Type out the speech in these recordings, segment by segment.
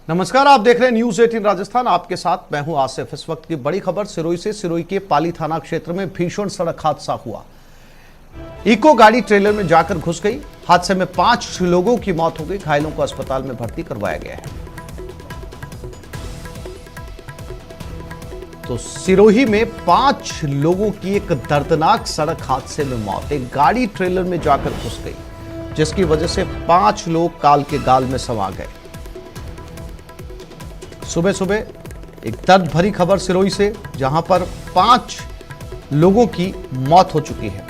नमस्कार, आप देख रहे हैं न्यूज 18 राजस्थान। आपके साथ मैं हूं आसिफ। इस वक्त की बड़ी खबर सिरोही से। सिरोही के पाली थाना क्षेत्र में भीषण सड़क हादसा हुआ। इको गाड़ी ट्रेलर में जाकर घुस गई। हादसे में 5 लोगों की मौत हो गई। घायलों को अस्पताल में भर्ती करवाया गया है। तो सिरोही में 5 लोगों की एक दर्दनाक सड़क हादसे में मौत। एक गाड़ी ट्रेलर में जाकर घुस गई, जिसकी वजह से 5 लोग काल के गाल में समा गए। सुबह सुबह एक दर्द भरी खबर सिरोही से, जहां पर 5 लोगों की मौत हो चुकी है।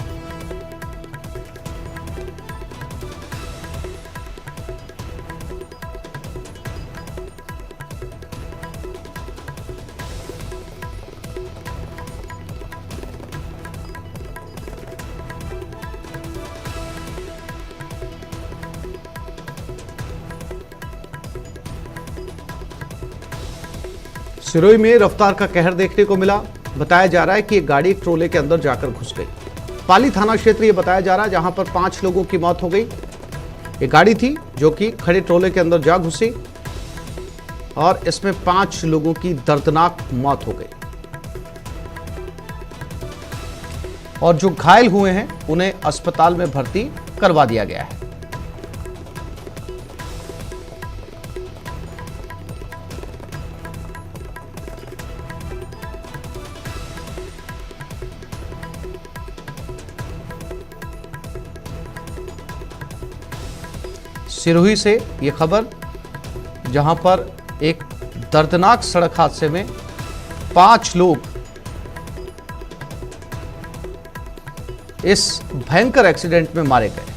सिरोही में रफ्तार का कहर देखने को मिला। बताया जा रहा है कि एक गाड़ी एक ट्रोले के अंदर जाकर घुस गई। पाली थाना क्षेत्र ये बताया जा रहा है, जहां पर 5 लोगों की मौत हो गई। एक गाड़ी थी जो कि खड़े ट्रोले के अंदर जा घुसी और इसमें 5 लोगों की दर्दनाक मौत हो गई। और जो घायल हुए हैं उन्हें अस्पताल में भर्ती करवा दिया गया है। सिरोही से यह खबर, जहां पर एक दर्दनाक सड़क हादसे में 5 लोग इस भयंकर एक्सीडेंट में मारे गए।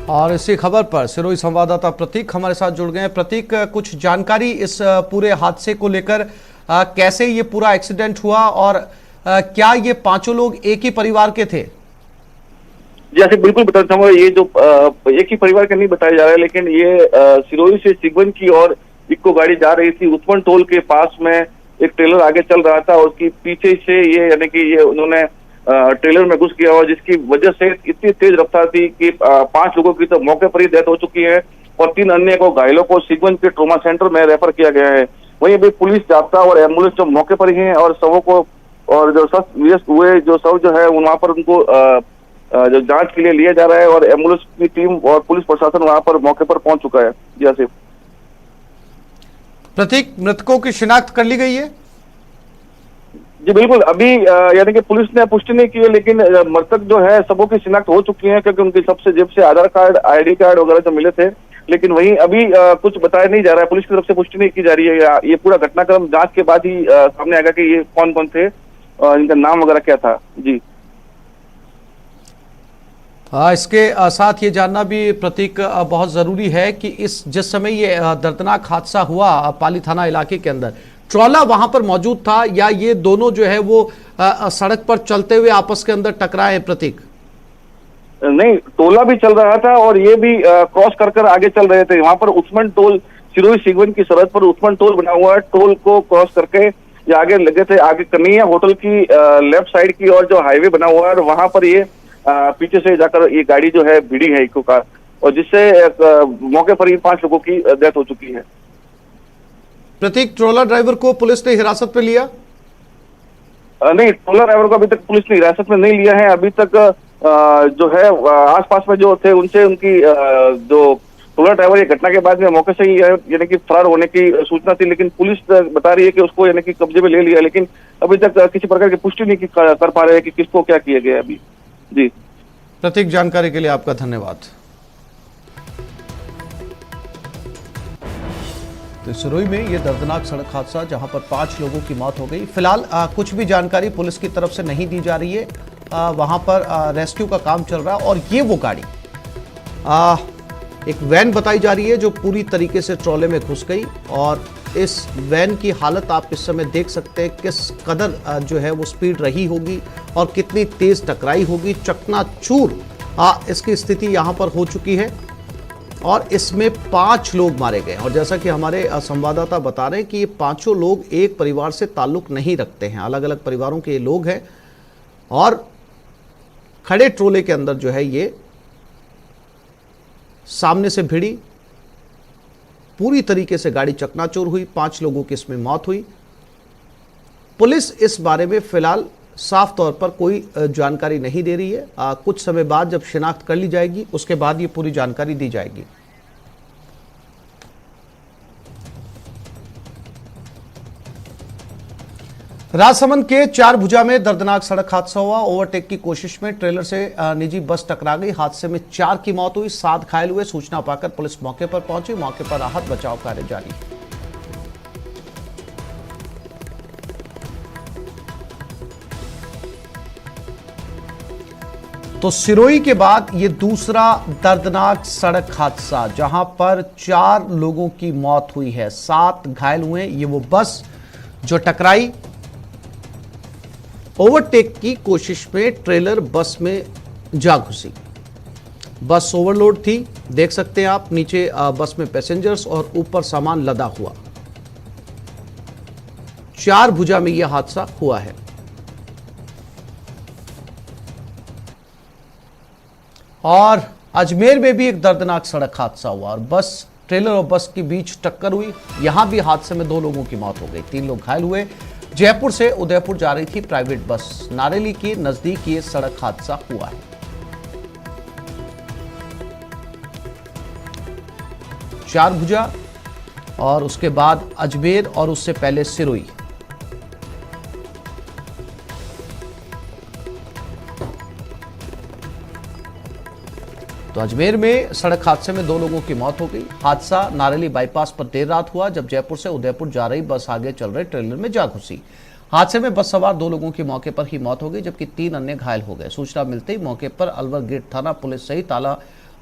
और इसी खबर पर सिरोही संवाददाता प्रतीक हमारे साथ जुड़ गए हैं। प्रतीक, कुछ जानकारी इस पूरे हादसे को लेकर, कैसे ये पूरा एक्सीडेंट हुआ और क्या ये 5 लोग एक ही परिवार के थे? जैसे बिल्कुल बता चाहूंगा, ये जो एक ही परिवार के नहीं बताया जा रहा है, लेकिन ये सिरोही से सिगवन की और इक्को गाड़ी जा रही थी। उस्मान टोल के पास में एक ट्रेलर आगे चल रहा था और उसकी पीछे से ये यानी कि ये उन्होंने ट्रेलर में घुस गया, और जिसकी वजह से इतनी तेज रफ्तार थी कि 5 लोगों की तो मौके पर ही डेथ हो चुकी है और 3 अन्य को घायलों को सिगवन के ट्रॉमा सेंटर में रेफर किया गया है। वहीं अभी पुलिस, जाब्ता और एम्बुलेंस जो मौके पर ही है और शवों को, और जो शव हुए जो शव जो है वहां पर उनको जो जांच के लिए लिया जा रहा है, और एम्बुलेंस की टीम और पुलिस प्रशासन वहां पर मौके पर पहुंच चुका है। जी आसिफ। प्रतीक, मृतकों की शिनाख्त कर ली गई है? जी बिल्कुल, अभी यानी कि पुलिस ने पुष्टि नहीं की है, लेकिन मृतक जो है सबों की शिनाख्त हो चुकी है, क्योंकि उनकी सबसे जेब से आधार कार्ड, आईडी कार्ड वगैरह जो मिले थे। लेकिन वहीं अभी कुछ बताया नहीं जा रहा है, पुलिस की तरफ से पुष्टि नहीं की जा रही है। ये पूरा घटनाक्रम जांच के बाद ही सामने आएगा कि ये कौन कौन थे और इनका नाम वगैरह क्या था। जी इसके साथ ये जानना भी प्रतीक बहुत जरूरी है कि जिस समय ये दर्दनाक हादसा हुआ पाली थाना इलाके के अंदर, ट्रॉला वहां पर मौजूद था या ये दोनों जो है वो सड़क पर चलते हुए आपस के अंदर टकराए? प्रतीक, नहीं, टोला भी चल रहा था और ये भी क्रॉस कर आगे चल रहे थे। वहां पर उस्मान टोल, सिरोही सिगवन की सरहद पर उस्मान टोल बना हुआ है। टोल को क्रॉस करके ये आगे लगे थे। आगे कन्हैया होटल की लेफ्ट साइड की और जो हाईवे बना हुआ है, और वहां पर ये पीछे से जाकर ये गाड़ी जो है भिड़ी है इको कार, और जिससे मौके पर ही 5 लोगों की डेथ हो चुकी है। प्रतीक, ट्रोला ड्राइवर को पुलिस ने हिरासत में लिया? नहीं, ट्रोला ड्राइवर को अभी तक पुलिस ने हिरासत में नहीं लिया है। अभी तक जो है आसपास में जो थे उनसे उनकी जो ट्रोला ड्राइवर ये घटना के बाद में मौके से ही यानी कि फरार होने की सूचना थी, लेकिन पुलिस बता रही है कि उसको यानी कि कब्जे में ले लिया, लेकिन अभी तक किसी प्रकार की पुष्टि नहीं कर पा रहे हैं कि किसको क्या किया गया अभी। जी प्रतीक, जानकारी के लिए आपका धन्यवाद। तो सिरोही में यह दर्दनाक सड़क हादसा, जहां पर 5 लोगों की मौत हो गई। फिलहाल कुछ भी जानकारी पुलिस की तरफ से नहीं दी जा रही है। वहां पर रेस्क्यू का काम चल रहा है और ये वो गाड़ी एक वैन बताई जा रही है जो पूरी तरीके से ट्रॉले में घुस गई, और इस वैन की हालत आप इस समय देख सकते हैं, किस कदर जो है वो स्पीड रही होगी और कितनी तेज टकराई होगी। चकनाचूर इसकी स्थिति यहाँ पर हो चुकी है और इसमें 5 लोग मारे गए और जैसा कि हमारे संवाददाता बता रहे हैं कि ये पांचों लोग एक परिवार से ताल्लुक नहीं रखते हैं, अलग अलग परिवारों के ये लोग हैं और खड़े ट्रोले के अंदर जो है ये सामने से भिड़ी, पूरी तरीके से गाड़ी चकनाचूर हुई, 5 लोगों की इसमें मौत हुई। पुलिस इस बारे में फिलहाल साफ तौर पर कोई जानकारी नहीं दे रही है। कुछ समय बाद जब शिनाख्त कर ली जाएगी उसके बाद ये पूरी जानकारी दी जाएगी। राजसमंद के चारभुजा में दर्दनाक सड़क हादसा हुआ। ओवरटेक की कोशिश में ट्रेलर से निजी बस टकरा गई। हादसे में 4 की मौत हुई, 7 घायल हुए। सूचना पाकर पुलिस मौके पर पहुंची। मौके पर राहत बचाव कार्य जारी। तो सिरोही के बाद ये दूसरा दर्दनाक सड़क हादसा जहां पर 4 लोगों की मौत हुई है, 7 घायल हुए। ये वो बस जो टकराई, ओवरटेक की कोशिश में ट्रेलर बस में जा घुसी। बस ओवरलोड थी, देख सकते हैं आप नीचे बस में पैसेंजर्स और ऊपर सामान लदा हुआ। चारभुजा में यह हादसा हुआ है। और अजमेर में भी एक दर्दनाक सड़क हादसा हुआ और बस, ट्रेलर और बस के बीच टक्कर हुई। यहां भी हादसे में 2 लोगों की मौत हो गई, 3 लोग घायल हुए। जयपुर से उदयपुर जा रही थी प्राइवेट बस, नारेली के नजदीक ये सड़क हादसा हुआ है। चारभुजा और उसके बाद अजमेर और उससे पहले सिरोही। तो अजमेर में सड़क हादसे में 2 लोगों की मौत हो गई। हादसा नारेली बाईपास पर देर रात हुआ जब जयपुर से उदयपुर जा रही बस आगे चल रहे ट्रेलर में जा घुसी। हादसे में बस सवार 2 लोगों की मौके पर ही मौत हो गई जबकि 3 अन्य घायल हो गए। सूचना मिलते ही मौके पर अलवर गेट थाना पुलिस सहित आला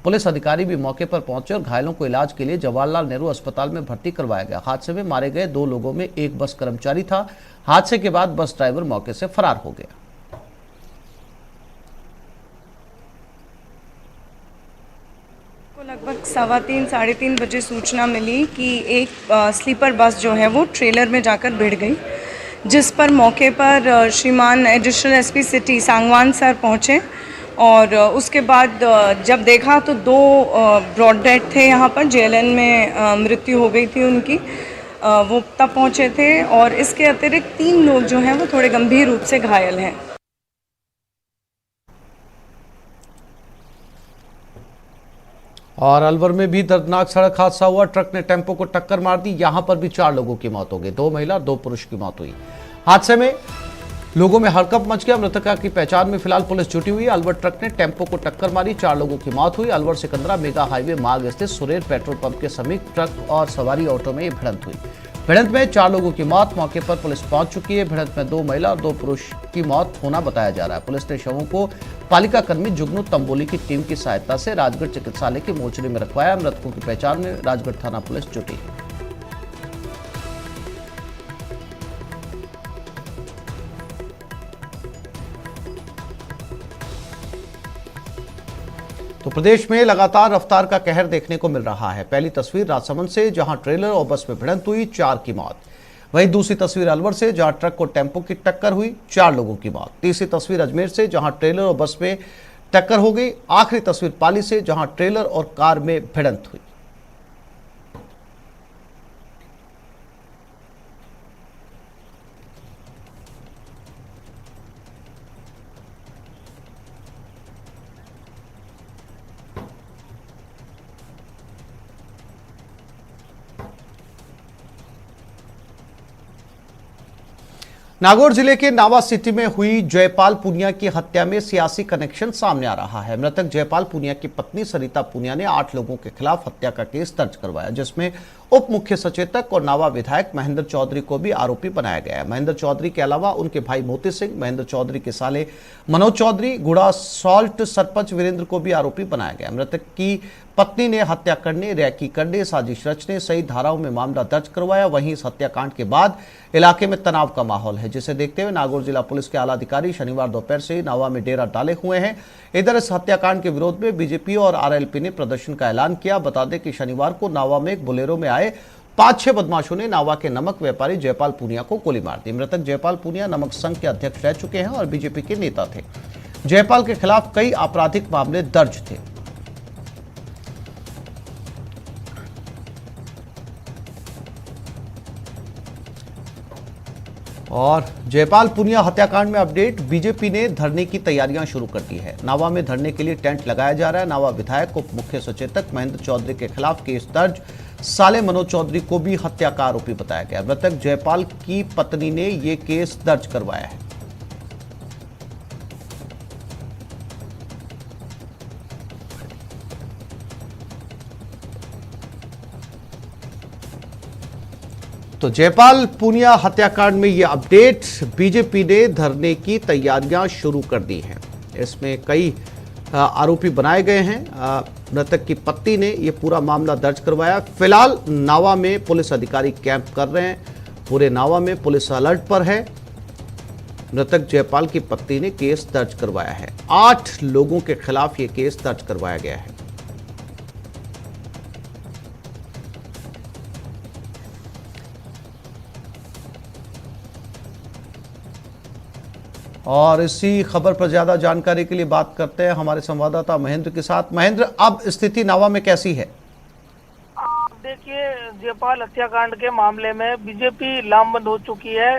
पुलिस अधिकारी भी मौके पर पहुंचे और घायलों को इलाज के लिए जवाहरलाल नेहरू अस्पताल में भर्ती करवाया गया। हादसे में मारे गए 2 लोगों में एक बस कर्मचारी था। हादसे के बाद बस ड्राइवर मौके से फरार हो गया। लगभग 3:15 साढ़े 3 बजे सूचना मिली कि एक स्लीपर बस जो है वो ट्रेलर में जाकर भिड़ गई, जिस पर मौके पर श्रीमान additional SP city Sangwan sir पहुँचे और उसके बाद जब देखा तो 2 ब्रॉड डेड थे। यहाँ पर जेएलएन में मृत्यु हो गई थी उनकी, वो तब पहुँचे थे और इसके अतिरिक्त 3 लोग जो हैं वो थोड़े गंभीर रूप से घायल हैं। और अलवर में भी दर्दनाक सड़क हादसा हुआ। ट्रक ने टेम्पो को टक्कर मार दी। यहां पर भी 4 लोगों की मौत हो गई, 2 महिला 2 पुरुष की मौत हुई। हादसे में लोगों में हड़कंप मच गया। मृतका की पहचान में फिलहाल पुलिस जुटी हुई। अलवर ट्रक ने टेम्पो को टक्कर मारी, 4 लोगों की मौत हुई। अलवर सिकंदरा मेगा हाईवे मार्ग स्थित सुरेर पेट्रोल पंप के समीप ट्रक और सवारी ऑटो में भिड़ंत हुई। भिड़ंत में 4 लोगों की मौत, मौके पर पुलिस पहुंच चुकी है। भिड़ंत में 2 महिला और 2 पुरुष की मौत होना बताया जा रहा है। पुलिस ने शवों को पालिका कर्मी जुगनू तंबोली की टीम की सहायता से राजगढ़ चिकित्सालय की मोर्चरी में रखवाया। मृतकों की पहचान में राजगढ़ थाना पुलिस जुटी। तो प्रदेश में लगातार रफ्तार का कहर देखने को मिल रहा है। पहली तस्वीर राजसमंद से जहां ट्रेलर और बस में भिड़ंत हुई, 4 की मौत। वहीं दूसरी तस्वीर अलवर से जहां ट्रक को टेम्पो की टक्कर हुई, 4 लोगों की मौत। तीसरी तस्वीर अजमेर से जहां ट्रेलर और बस में टक्कर हो गई। आखिरी तस्वीर पाली से जहां ट्रेलर और कार में भिड़ंत हुई। नागौर जिले के नावा सिटी में हुई जयपाल पूनिया की हत्या में सियासी कनेक्शन सामने आ रहा है। मृतक जयपाल पूनिया की पत्नी सरिता पूनिया ने 8 लोगों के खिलाफ हत्या का केस दर्ज करवाया, जिसमें उप मुख्य सचेतक और नावा विधायक महेंद्र चौधरी को भी आरोपी बनाया गया है। महेंद्र चौधरी के अलावा उनके भाई मोती सिंह, महेंद्र चौधरी के साले मनोज चौधरी, गुड़ा सॉल्ट सरपंच वीरेंद्र को भी आरोपी बनाया गया। मृतक की पत्नी ने हत्या करने, रैकी करने, साजिश रचने सहित धाराओं में मामला दर्ज करवाया। वहीं इस हत्याकांड के बाद इलाके में तनाव का माहौल है। जिसे देखते हुए नागौर जिला पुलिस के आला अधिकारी शनिवार दोपहर से ही नावा में डेरा डाले हुए हैं। इधर इस हत्याकांड के विरोध में बीजेपी और आरएलपी ने प्रदर्शन का ऐलान किया। बता दें कि शनिवार को नावा में एक बोलेरो में आए 5-6 बदमाशों ने नावा के नमक व्यापारी जयपाल पूनिया को गोली मार दी। मृतक जयपाल पूनिया नमक संघ के अध्यक्ष रह चुके हैं और बीजेपी के नेता थे। जयपाल के खिलाफ कई आपराधिक मामले दर्ज थे। और जयपाल पूनिया हत्याकांड में अपडेट, बीजेपी ने धरने की तैयारियां शुरू कर दी है। नावा में धरने के लिए टेंट लगाया जा रहा है। नावा विधायक उप मुख्य सचेतक महेंद्र चौधरी के खिलाफ केस दर्ज। साले मनोज चौधरी को भी हत्या का आरोपी बताया गया। मृतक जयपाल की पत्नी ने यह केस दर्ज करवाया है। तो जयपाल पूनिया हत्याकांड में यह अपडेट, बीजेपी ने धरने की तैयारियां शुरू कर दी हैं। इसमें कई आरोपी बनाए गए हैं। मृतक की पत्नी ने यह पूरा मामला दर्ज करवाया। फिलहाल नावा में पुलिस अधिकारी कैंप कर रहे हैं। पूरे नावा में पुलिस अलर्ट पर है। मृतक जयपाल की पत्नी ने केस दर्ज करवाया है। 8 लोगों के खिलाफ यह केस दर्ज करवाया गया है। और इसी खबर पर ज्यादा जानकारी के लिए बात करते हैं हमारे संवाददाता महेंद्र के साथ। महेंद्र, अब स्थिति नावा में कैसी है? देखिए, जयपाल हत्याकांड के मामले में बीजेपी लामबंद हो चुकी है।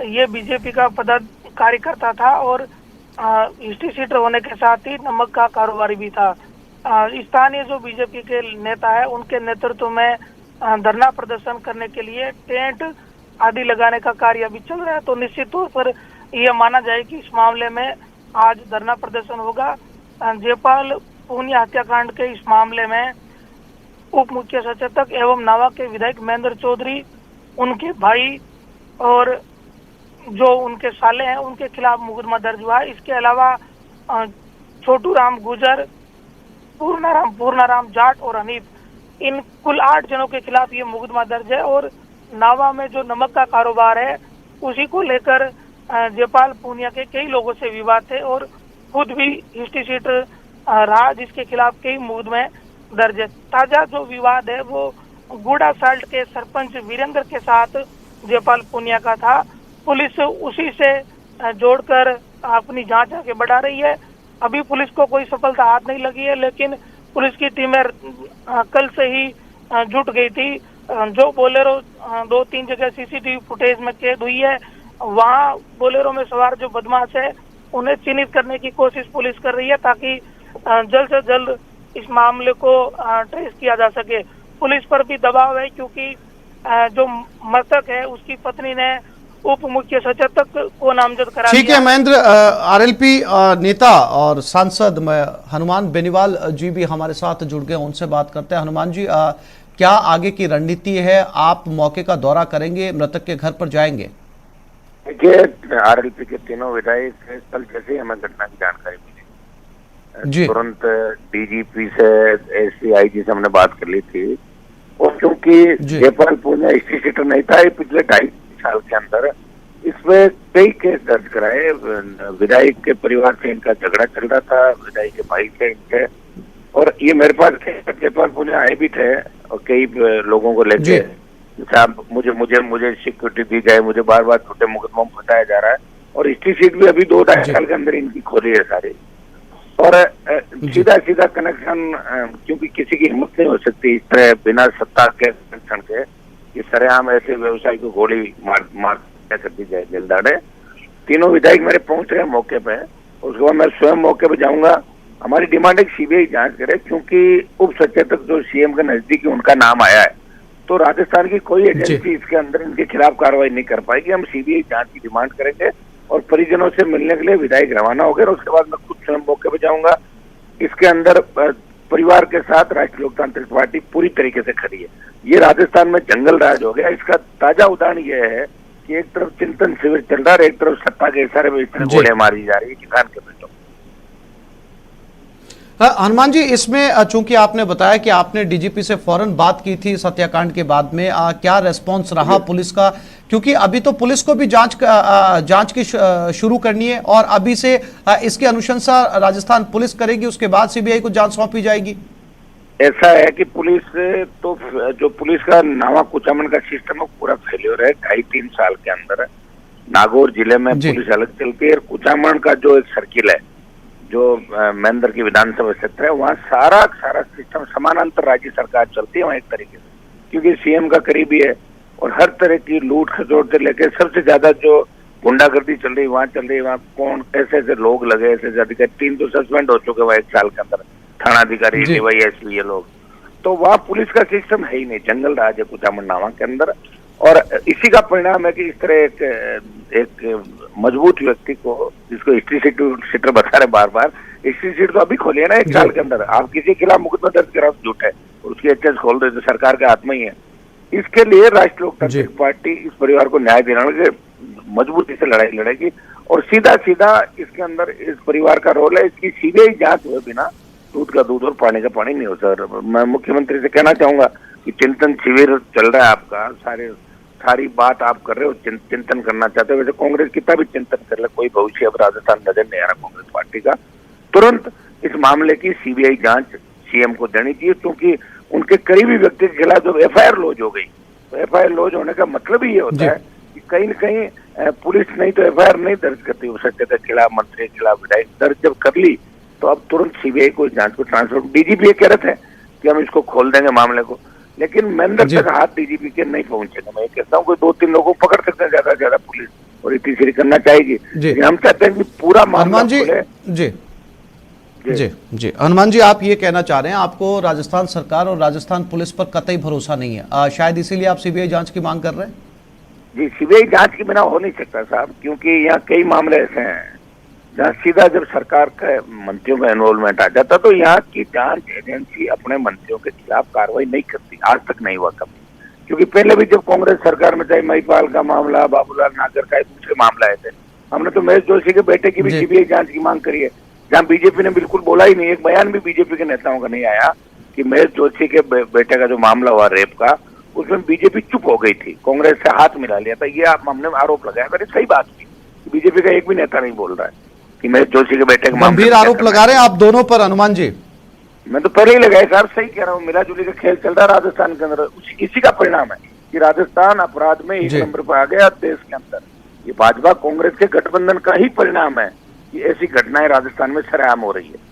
ये बीजेपी का कार्यकर्ता था और हिस्ट्री सीटर होने के साथ ही नमक का कारोबारी भी था। स्थानीय जो बीजेपी के नेता है उनके नेतृत्व में धरना प्रदर्शन करने के लिए टेंट आदि लगाने का कार्य अभी चल रहा है। तो निश्चित तौर पर यह माना जाए कि इस मामले में आज धरना प्रदर्शन होगा। जयपाल पूनिया हत्याकांड के इस मामले में उप मुख्य सचेतक एवं नावा के विधायक महेंद्र चौधरी, उनके भाई और जो उनके साले हैं उनके खिलाफ मुकदमा दर्ज हुआ है। इसके अलावा छोटू राम गुजर, पूर्णाराम जाट और हनीफ, इन कुल 8 जनों के खिलाफ ये मुकदमा दर्ज है। और नावा में जो नमक का कारोबार है उसी को लेकर जयपाल पूनिया के कई लोगों से विवाद थे और खुद भी हिस्ट्री सीटर रहा, जिसके खिलाफ कई मुकदमे दर्ज है। ताजा जो विवाद है वो गुड़ा साल्ट के सरपंच वीरेंद्र के साथ जयपाल पूनिया का था। पुलिस उसी से जोड़कर अपनी जांच आगे बढ़ा रही है। अभी पुलिस को कोई सफलता हाथ नहीं लगी है, लेकिन पुलिस की टीमें कल से ही जुट गई थी। जो बोलेरो 2-3 जगह सीसीटीवी फुटेज में कैद हुई है, वहाँ बोलेरो में सवार जो बदमाश है उन्हें चिन्हित करने की कोशिश पुलिस कर रही है ताकि जल्द से जल्द इस मामले को ट्रेस किया जा सके। पुलिस पर भी दबाव है क्योंकि जो मृतक है उसकी पत्नी ने उप मुख्य सचेतक को नामजद करा दिया। ठीक है महेंद्र, आरएलपी नेता और सांसद हनुमान बेनीवाल जी भी हमारे साथ जुड़ गए, उनसे बात करते हैं। हनुमान जी, क्या आगे की रणनीति है? आप मौके का दौरा करेंगे, मृतक के घर पर जाएंगे? देखिए, आरएलपी के तीनों विधायक कल जैसे ही हमें घटना की जानकारी मिली, तुरंत डीजीपी से एसपी से हमने बात कर ली थी। और क्योंकि जयपाल पूनिया हिस्ट्री सीटर नहीं था, पिछले 2.5 साल के अंदर इसमें कई केस दर्ज कराए। विधायक के परिवार से इनका झगड़ा चल रहा था, विधायक के भाई से इनके, और ये मेरे पास जयपाल पूनिया आए भी थे और कई लोगों को लेके साहब मुझे सिक्योरिटी दी जाए, मुझे बार बार छोटे मुकदमों में फंसाया जा रहा है। और हिस्ट्री सीट भी अभी 2-2.5 साल के अंदर इनकी खोली है सारी। और सीधा कनेक्शन, क्योंकि किसी की हिम्मत नहीं हो सकती इस तरह बिना सत्ता के कनेक्शन के इस तरह हम ऐसे व्यवसायी को गोली मार कर दी जाए दिलदाड़े। तीनों विधायक मेरे पहुंच रहे हैं मौके पे, उसके बाद मैं स्वयं मौके पे जाऊंगा। हमारी डिमांड है कि सीबीआई जांच करे, क्योंकि उप सचेतक जो सीएम के नजदीकी उनका नाम आया है, तो राजस्थान की कोई एजेंसी इसके अंदर इनके खिलाफ कार्रवाई नहीं कर पाएगी। हम सीबीआई जांच की डिमांड करेंगे और परिजनों से मिलने के लिए विधायक रवाना हो गए। उसके बाद मैं खुद स्वयं मौके पे जाऊंगा। इसके अंदर परिवार के साथ राष्ट्रीय लोकतांत्रिक पार्टी पूरी तरीके से खड़ी है। ये राजस्थान में जंगल राज हो गया। इसका ताजा उदाहरण यह है कि एक तरफ चिंतन शिविर चल रहा है, एक तरफ सत्ता के इशारे में इस तरह गोलियां मारी जा रही है किसान के बेटों। हनुमान जी, इसमें चूंकि आपने बताया कि आपने डीजीपी से फौरन बात की थी इस हत्याकांड के बाद में, क्या रेस्पॉन्स रहा पुलिस का? क्योंकि अभी तो पुलिस को भी जांच की शुरू करनी है और अभी से इसकी अनुशंसा राजस्थान पुलिस करेगी, उसके बाद सीबीआई को जांच सौंपी जाएगी। ऐसा है कि पुलिस तो जो पुलिस का नावा कुचामन का सिस्टम है पूरा फेल्योर है। 2.5-3 साल के अंदर नागौर जिले में पुलिस अलग चलती है और कुचामन का जो एक सर्किल है, जो महेंद्र की विधानसभा क्षेत्र है, वहाँ सारा सिस्टम समानांतर राज्य सरकार चलती है वहाँ एक तरीके से, क्योंकि सीएम का करीबी है और हर तरह की लूट खसोट से लेकर सबसे ज्यादा जो गुंडागर्दी चल रही है वहाँ चल रही है। वहाँ कौन ऐसे ऐसे लोग लगे, ऐसे अधिकारी 3 तो सस्पेंड हो चुके वहाँ 1 साल के अंदर, थानाधिकारी, डीवाईएसपी, ये लोग। तो वहाँ पुलिस का सिस्टम है ही नहीं, जंगल राज है कुचामन नावा के अंदर। और इसी का परिणाम है कि इस तरह एक मजबूत व्यक्ति को, जिसको हिस्ट्री सीटर बता रहे बार बार, हिस्ट्री सीट तो अभी खोली है ना 1 साल के अंदर। आप किसी के खिलाफ मुकदमा दर्ज करा झूठ है और उसकी एचएस खोल रहे तो सरकार के हाथ में ही है। इसके लिए राष्ट्रीय लोकतांत्रिक पार्टी इस परिवार को न्याय दिलाने के मजबूती से लड़ाई लड़ेगी और सीधा इसके अंदर इस परिवार का रोल है। इसकी सीबीआई जांच हुए बिना दूध का दूध और पानी का पानी नहीं हो। सर, मैं मुख्यमंत्री से कहना चाहूंगा कि चिंतन शिविर चल रहा है आपका, सारी बात आप कर रहे हो, चिंतन करना चाहते हो। वैसे कांग्रेस कितना भी चिंतन कर ले, कोई भविष्य अब राजस्थान नजर नहीं आ रहा कांग्रेस पार्टी का। तुरंत इस मामले की सीबीआई जांच सीएम को देनी चाहिए, क्योंकि उनके करीबी व्यक्ति के खिलाफ जब एफआईआर लॉज हो गई, तो एफआईआर लॉज होने का मतलब ही ये होता है कि कहीं न कहीं पुलिस नहीं तो एफआईआर नहीं दर्ज करती हो सकते थे खिलाफ, मंत्री के खिलाफ, विधायक दर्ज जब कर ली तो अब तुरंत सीबीआई को जांच को ट्रांसफर। डीजीपी ये कह रहे थे कि हम इसको खोल देंगे मामले को, लेकिन महेंद्र तक हाथ डीजीपी के नहीं पहुंचेगा। मैं कहता हूँ कोई 2-3 लोगों को पकड़ सकते हैं ज्यादा से ज्यादा पुलिस, और इतनी सीरी करना चाहेगी। हम चाहते हैं कि पूरा मामला जी हनुमान जी, आप ये कहना चाह रहे हैं आपको राजस्थान सरकार और राजस्थान पुलिस पर कतई भरोसा नहीं है, शायद इसीलिए आप सीबीआई जांच की मांग कर रहे हैं? जी, सीबीआई जांच के बिना हो नहीं सकता साहब, क्योंकि यहाँ कई मामले ऐसे हैं जहाँ सीधा जब सरकार का मंत्रियों का इन्वॉल्वमेंट आ जाता तो यहाँ की जांच एजेंसी अपने मंत्रियों के खिलाफ कार्रवाई नहीं करती, आज तक नहीं हुआ कभी। क्योंकि पहले भी जब कांग्रेस सरकार में चाहे महिपाल का मामला, बाबूलाल नागर का, दूसरे मामला आए थे, हमने तो महेश जोशी के बेटे की भी सीबीआई जांच की मांग करी है, जहाँ बीजेपी ने बिल्कुल बोला ही नहीं। एक बयान भी बीजेपी के नेताओं का नहीं आया कि महेश जोशी के बेटे का जो मामला हुआ रेप का, उसमें बीजेपी चुप हो गई थी, कांग्रेस से हाथ मिला लिया था। ये हमने आरोप लगाया, अगर सही बात थी, बीजेपी का एक भी नेता नहीं बोल रहा है कि महेश जोशी के बेटे का गंभीर आरोप लगा रहे हैं आप दोनों पर हनुमान जी। मैं तो पहले ही लगाया साहब, सही कह रहा हूँ, मिला जुली का खेल चल रहा है राजस्थान के अंदर। इसी का परिणाम है कि राजस्थान अपराध में 1 नंबर पर आ गया देश के अंदर। ये भाजपा कांग्रेस के गठबंधन का ही परिणाम है कि ऐसी घटनाएं राजस्थान में सरेआम हो रही है।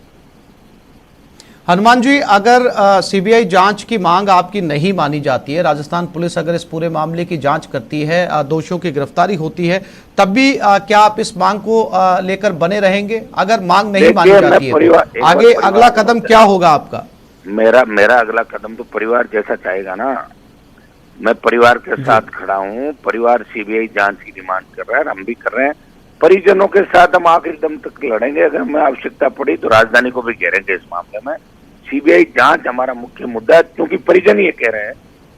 हनुमान जी, अगर सीबीआई जांच की मांग आपकी नहीं मानी जाती है, राजस्थान पुलिस अगर इस पूरे मामले की जांच करती है, दोषियों की गिरफ्तारी होती है, तब भी क्या आप इस मांग को लेकर बने रहेंगे? अगर मांग नहीं मानी जाती है तो आगे अगला कदम क्या होगा आपका? मेरा अगला कदम तो परिवार जैसा चाहेगा ना। मैं परिवार के साथ खड़ा हूँ, परिवार सीबीआई जांच की डिमांड कर रहा है, हम भी कर रहे हैं। परिजनों के साथ हम आखिरी दम तक लड़ेंगे, अगर हमें आवश्यकता पड़ी तो राजधानी को भी घेरेंगे इस मामले में। सीबीआई जांच हमारा मुख्य मुद्दा है, क्योंकि परिजन ये कह रहे हैं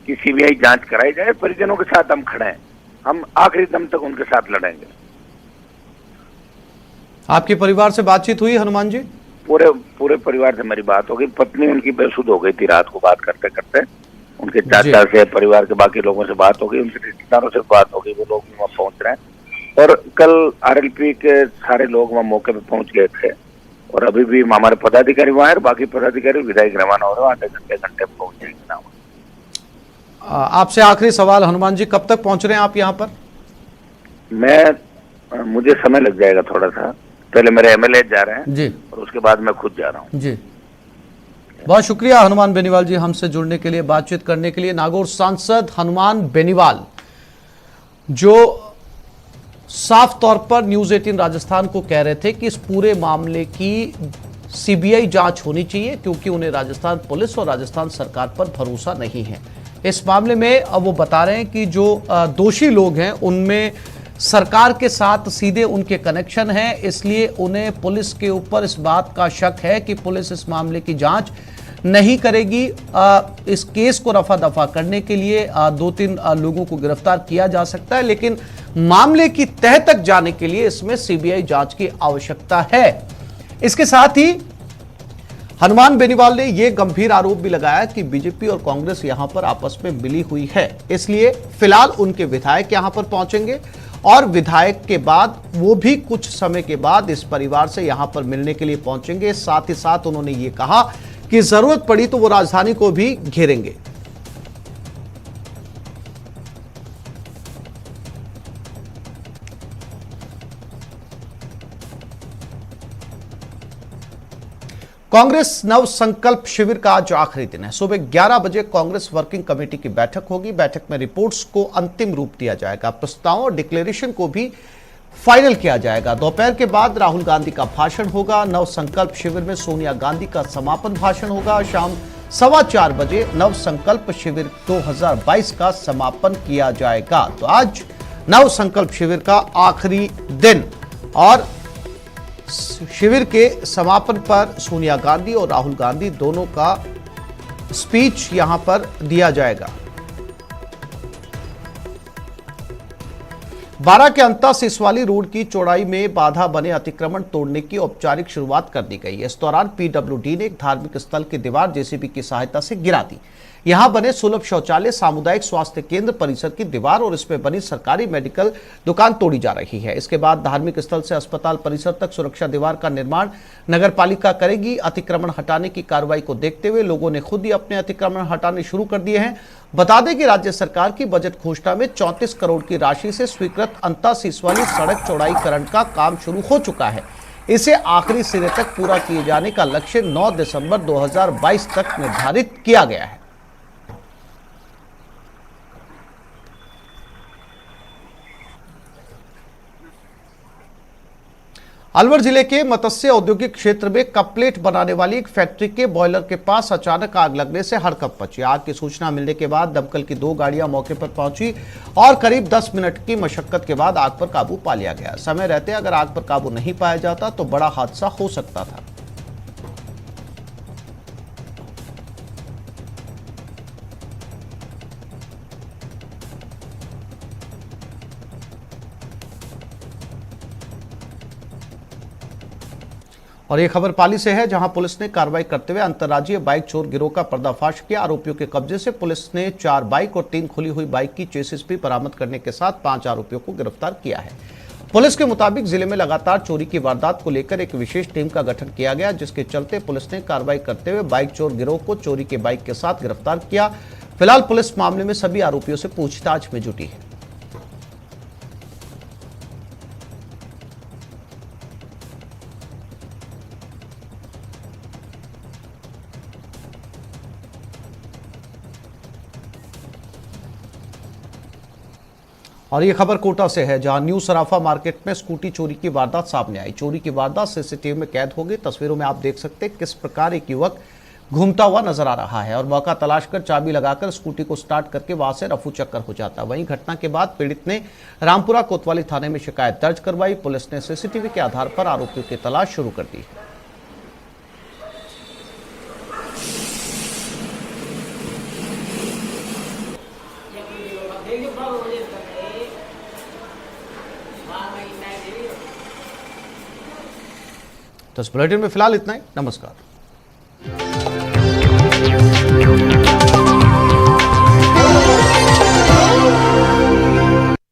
कि सीबीआई जांच कराई जाए। परिजनों के साथ हम खड़े हैं, हम आखिरी दम तक उनके साथ लड़ेंगे। आपके परिवार से बातचीत हुई हनुमान जी? पूरे परिवार से मेरी बात हो गई। पत्नी उनकी बेसुध हो गई थी रात को बात करते करते, उनके चाचा से, परिवार के बाकी लोगों से बात हो गई, उनके रिश्तेदारों से बात हो गई, वो लोग भी वहाँ पहुंच रहे हैं। और कल आरएलपी के सारे लोग वहाँ मौके पे पहुंच गए थे और अभी भी हमारे पदाधिकारी वहाँ है, बाकी पदाधिकारी विधायक रवाना हो रहे हैं, आधे घंटे पहुंच जाएंगे ना। आपसे आखिरी सवाल हनुमान जी, कब तक पहुंच रहे हैं आप यहाँ पर? मुझे समय लग जाएगा थोड़ा सा, पहले मेरे एमएलए जा रहे हैं जी, और उसके बाद मैं खुद जा रहा हूँ जी। बहुत शुक्रिया हनुमान बेनीवाल जी हमसे जुड़ने के लिए, बातचीत करने के लिए। नागौर सांसद हनुमान बेनीवाल जो साफ तौर पर न्यूज 18 राजस्थान को कह रहे थे कि इस पूरे मामले की सीबीआई जांच होनी चाहिए, क्योंकि उन्हें राजस्थान पुलिस और राजस्थान सरकार पर भरोसा नहीं है इस मामले में। अब वो बता रहे हैं कि जो दोषी लोग हैं उनमें सरकार के साथ सीधे उनके कनेक्शन हैं, इसलिए उन्हें पुलिस के ऊपर इस बात का शक है कि पुलिस इस मामले की जांच नहीं करेगी। इस केस को रफा दफा करने के लिए 2-3 लोगों को गिरफ्तार किया जा सकता है, लेकिन मामले की तह तक जाने के लिए इसमें सीबीआई जांच की आवश्यकता है। इसके साथ ही हनुमान बेनीवाल ने यह गंभीर आरोप भी लगाया कि बीजेपी और कांग्रेस यहां पर आपस में मिली हुई है, इसलिए फिलहाल उनके विधायक यहां पर पहुंचेंगे और विधायक के बाद वो भी कुछ समय के बाद इस परिवार से यहां पर मिलने के लिए पहुंचेंगे। साथ ही साथ उन्होंने ये कहा कि जरूरत पड़ी तो वो राजधानी को भी घेरेंगे। कांग्रेस नव संकल्प शिविर का आज आखिरी दिन है। सुबह 11 बजे कांग्रेस वर्किंग कमेटी की बैठक होगी। बैठक में रिपोर्ट्स को अंतिम रूप दिया जाएगा, प्रस्तावों और डिक्लेरेशन को भी फाइनल किया जाएगा। दोपहर के बाद राहुल गांधी का भाषण होगा। नव संकल्प शिविर में सोनिया गांधी का समापन भाषण होगा। शाम 4:15 बजे नव संकल्प शिविर 2022 का समापन किया जाएगा। तो आज नव संकल्प शिविर का आखिरी दिन और शिविर के समापन पर सोनिया गांधी और राहुल गांधी दोनों का स्पीच यहां पर दिया जाएगा। 12 के अंता सिसवाली रोड की चौड़ाई में बाधा बने अतिक्रमण तोड़ने की औपचारिक शुरुआत कर दी गई। इस दौरान पीडब्ल्यूडी ने एक धार्मिक स्थल की दीवार जेसीबी की सहायता से गिरा दी। यहां बने सुलभ शौचालय, सामुदायिक स्वास्थ्य केंद्र परिसर की दीवार और इसमें बनी सरकारी मेडिकल दुकान तोड़ी जा रही है। इसके बाद धार्मिक स्थल से अस्पताल परिसर तक सुरक्षा दीवार का निर्माण नगर पालिका करेगी। अतिक्रमण हटाने की कार्रवाई को देखते हुए लोगों ने खुद ही अपने अतिक्रमण हटाने शुरू कर दिए हैं। बता दें कि राज्य सरकार की बजट घोषणा में 34 करोड़ की राशि से स्वीकृत अंता सिसवाली सड़क चौड़ाईकरण का काम शुरू हो चुका है। इसे आखिरी सिरे तक पूरा किए जाने का लक्ष्य 9 दिसंबर 2022 तक निर्धारित किया गया है। अलवर जिले के मत्स्य औद्योगिक क्षेत्र में कपलेट बनाने वाली एक फैक्ट्री के बॉयलर के पास अचानक आग लगने से हड़कंप मची। आग की सूचना मिलने के बाद दमकल की 2 गाड़ियां मौके पर पहुंची और करीब 10 मिनट की मशक्कत के बाद आग पर काबू पा लिया गया। समय रहते अगर आग पर काबू नहीं पाया जाता तो बड़ा हादसा हो सकता था। और ये खबर पाली से है, जहां पुलिस ने कार्रवाई करते हुए अंतर्राज्यीय बाइक चोर गिरोह का पर्दाफाश किया। आरोपियों के कब्जे से पुलिस ने 4 बाइक और 3 खुली हुई बाइक की चेसिस भी बरामद करने के साथ 5 आरोपियों को गिरफ्तार किया है। पुलिस के मुताबिक जिले में लगातार चोरी की वारदात को लेकर एक विशेष टीम का गठन किया गया, जिसके चलते पुलिस ने कार्रवाई करते हुए बाइक चोर गिरोह को चोरी के बाइक के साथ गिरफ्तार किया। फिलहाल पुलिस मामले में सभी आरोपियों से पूछताछ में जुटी है। और ये खबर कोटा से है, जहां न्यू सराफा मार्केट में स्कूटी चोरी की वारदात सामने आई। चोरी की वारदात सीसीटीवी में कैद हो गई। तस्वीरों में आप देख सकते हैं किस प्रकार एक युवक घूमता हुआ नजर आ रहा है और मौका तलाश कर चाबी लगाकर स्कूटी को स्टार्ट करके वहां से रफू चक्कर हो जाता। वहीं घटना के बाद पीड़ित ने रामपुरा कोतवाली थाने में शिकायत दर्ज करवाई। पुलिस ने सीसीटीवी के आधार पर आरोपियों की तलाश शुरू कर दी। तो इस बुलेटिन में फिलहाल इतना ही। नमस्कार।